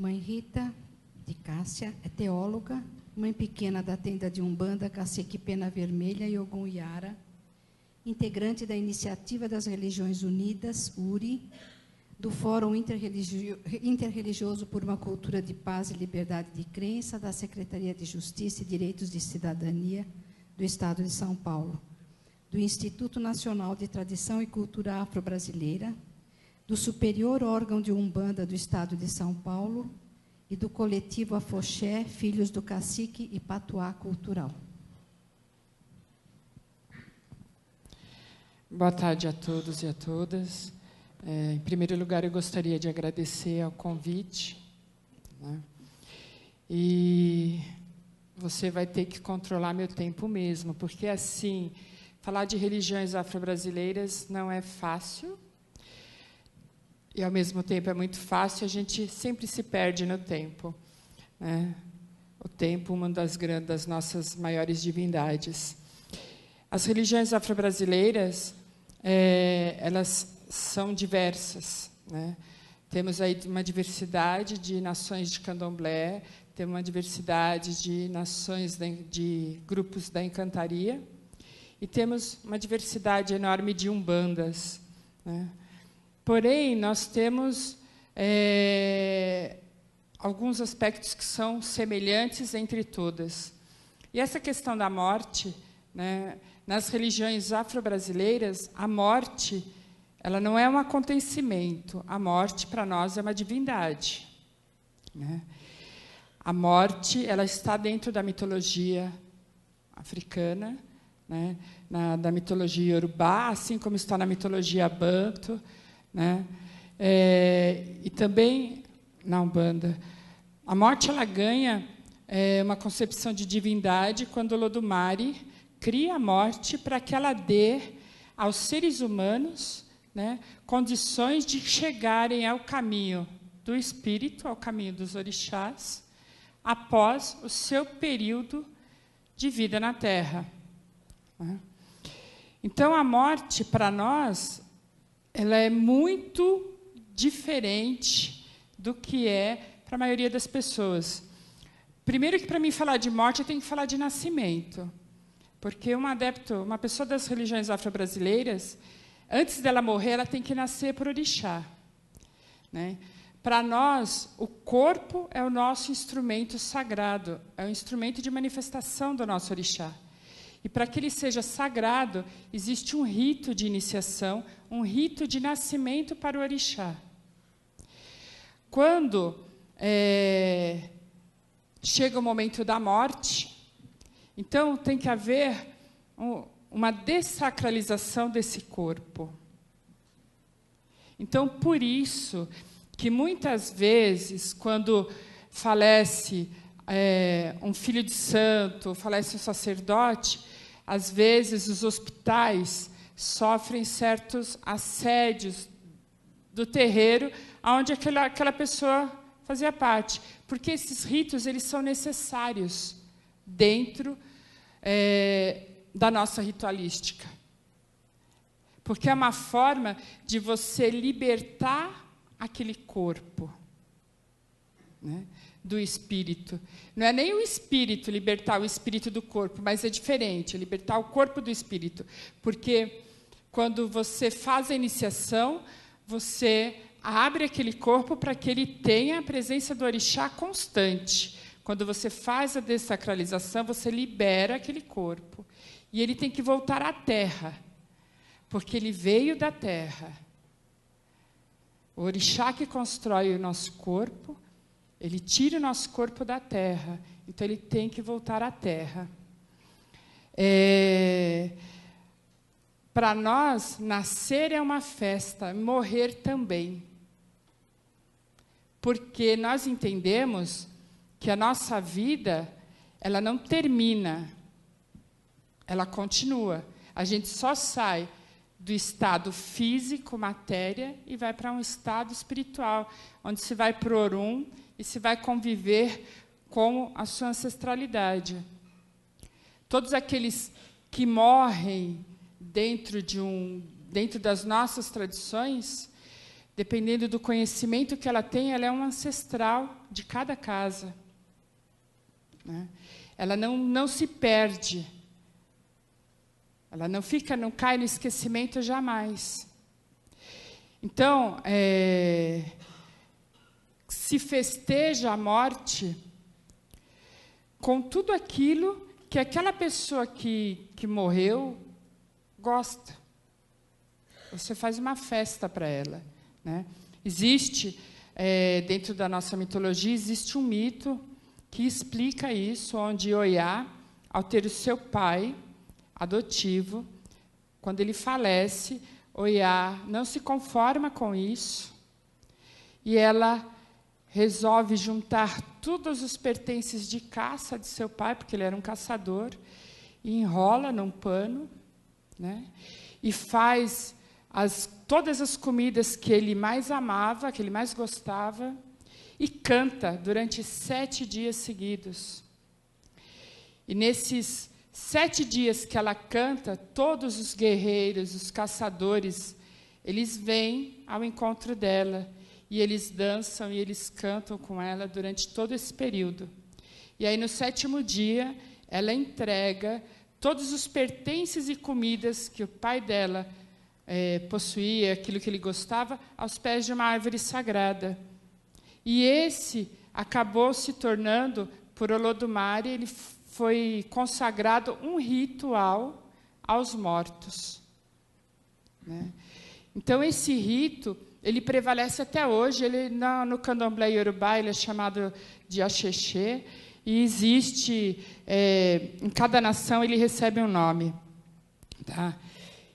Mãe Rita de Cássia é teóloga, mãe pequena da tenda de Umbanda, Cacique Pena Vermelha e Ogum Iara, integrante da Iniciativa das Religiões Unidas, URI, do Fórum Interreligioso por uma Cultura de Paz e Liberdade de Crença, da Secretaria de Justiça e Direitos de Cidadania do Estado de São Paulo, do Instituto Nacional de Tradição e Cultura Afro-Brasileira, do Superior Órgão de Umbanda do Estado de São Paulo e do coletivo Afoxé, Filhos do Cacique e Patuá Cultural. Boa tarde a todos e a todas. Em primeiro lugar, eu gostaria de agradecer ao convite, né? E você vai ter que controlar meu tempo mesmo, porque, assim, falar de religiões afro-brasileiras não é fácil, e, ao mesmo tempo, é muito fácil, a gente sempre se perde no tempo, né? O tempo, uma das nossas maiores divindades. As religiões afro-brasileiras, elas são diversas, né? Temos aí uma diversidade de nações de candomblé, temos uma diversidade de nações de grupos da encantaria e temos uma diversidade enorme de umbandas, né? Porém, nós temos alguns aspectos que são semelhantes entre todas. E essa questão da morte, né, nas religiões afro-brasileiras, a morte, ela não é um acontecimento. A morte, para nós, é uma divindade, né? A morte, ela está dentro da mitologia africana, né, da mitologia iorubá, assim como está na mitologia banto, né, e também na Umbanda. A morte, ela ganha uma concepção de divindade quando Olodumare cria a morte para que ela dê aos seres humanos, né, condições de chegarem ao caminho do espírito, ao caminho dos orixás, após o seu período de vida na Terra, né? Então, a morte, para nós, ela é muito diferente do que é para a maioria das pessoas. Primeiro que, para mim, falar de morte, eu tenho que falar de nascimento. Porque uma pessoa das religiões afro-brasileiras, antes dela morrer, ela tem que nascer por orixá, né? Para nós, o corpo é o nosso instrumento sagrado, é o instrumento de manifestação do nosso orixá. E para que ele seja sagrado, existe um rito de iniciação, um rito de nascimento para o orixá. Quando chega o momento da morte, então tem que haver uma dessacralização desse corpo. Então, por isso que, muitas vezes, quando falece um filho de santo, falece um sacerdote, às vezes os hospitais sofrem certos assédios do terreiro onde aquela pessoa fazia parte, porque esses ritos eles são necessários dentro da nossa ritualística. Porque é uma forma de você libertar aquele corpo, né, do espírito. Não é nem o espírito libertar o espírito do corpo, mas é diferente, é libertar o corpo do espírito. Porque quando você faz a iniciação, você abre aquele corpo para que ele tenha a presença do orixá constante. Quando você faz a dessacralização, você libera aquele corpo. E ele tem que voltar à terra, porque ele veio da terra. O orixá que constrói o nosso corpo, ele tira o nosso corpo da terra, então ele tem que voltar à terra. Para nós, nascer é uma festa, morrer também. Porque nós entendemos que a nossa vida, ela não termina, ela continua. A gente só sai do estado físico, matéria, e vai para um estado espiritual, onde se vai para o Orum e se vai conviver com a sua ancestralidade. Todos aqueles que morrem dentro das nossas tradições, dependendo do conhecimento que ela tem, ela é um ancestral de cada casa. Né? Ela não se perde. Ela não cai no esquecimento jamais. Então, se festeja a morte com tudo aquilo que aquela pessoa que morreu gosta. Você faz uma festa para ela. Né? Existe, dentro da nossa mitologia, existe um mito que explica isso, onde Oiá, ao ter o seu pai adotivo, quando ele falece, Oiá não se conforma com isso, e ela resolve juntar todos os pertences de caça de seu pai, porque ele era um caçador, e enrola num pano, né? E faz todas as comidas que ele mais amava, que ele mais gostava, e canta durante 7 dias seguidos. E nesses 7 dias que ela canta, todos os guerreiros, os caçadores, eles vêm ao encontro dela, e eles dançam e eles cantam com ela durante todo esse período. E aí, no 7º dia, ela entrega todos os pertences e comidas que o pai dela possuía, aquilo que ele gostava, aos pés de uma árvore sagrada. E esse acabou se tornando, por Olodumare, ele foi consagrado um ritual aos mortos. Né? Então, esse rito, ele prevalece até hoje. Ele, no candomblé iorubá, ele é chamado de axexê, e existe, em cada nação, ele recebe um nome. Tá?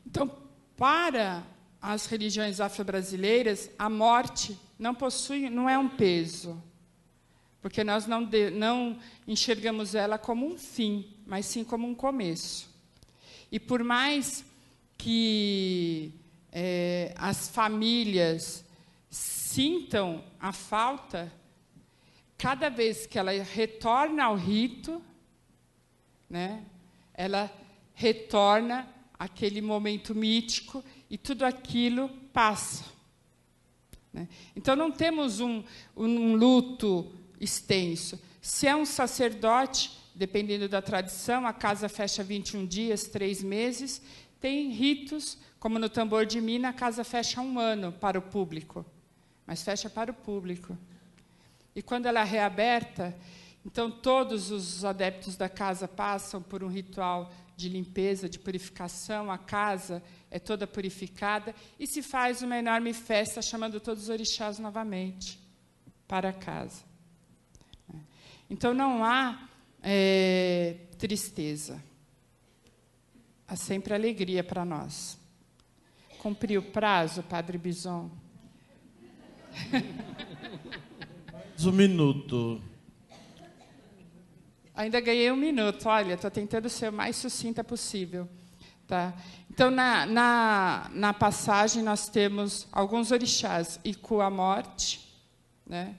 Então, para as religiões afro-brasileiras, a morte não é um peso, porque nós não enxergamos ela como um fim, mas sim como um começo. E por mais que as famílias sintam a falta, cada vez que ela retorna ao rito, né, ela retorna àquele momento mítico e tudo aquilo passa. Né? Então, não temos um luto extenso. Se é um sacerdote, dependendo da tradição, a casa fecha 21 dias, 3 meses. Tem ritos, como no tambor de Mina, a casa fecha 1 ano para o público, mas fecha para o público. E quando ela é reaberta, então todos os adeptos da casa passam por um ritual de limpeza, de purificação, a casa é toda purificada, e se faz uma enorme festa, chamando todos os orixás novamente para a casa. Então, não há tristeza. Há sempre alegria para nós. Cumpriu o prazo, Padre Bison? Mais 1 minuto. Ainda ganhei 1 minuto. Olha, estou tentando ser o mais sucinta possível. Tá? Então, na passagem, nós temos alguns orixás. Iku, a morte, né?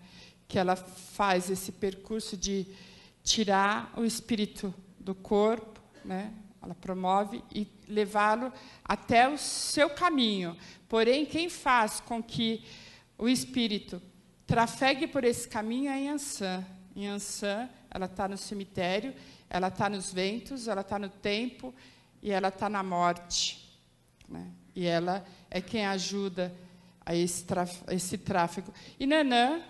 Que ela faz esse percurso de tirar o espírito do corpo, né? Ela promove e levá-lo até o seu caminho. Porém, quem faz com que o espírito trafegue por esse caminho é Yansan. Yansan, ela está no cemitério, ela está nos ventos, ela está no tempo e ela está na morte. Né? E ela é quem ajuda a esse tráfego. E Nanã,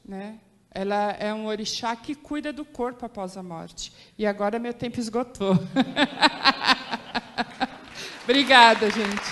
né? Ela é um orixá que cuida do corpo após a morte. E agora meu tempo esgotou. Obrigada, gente.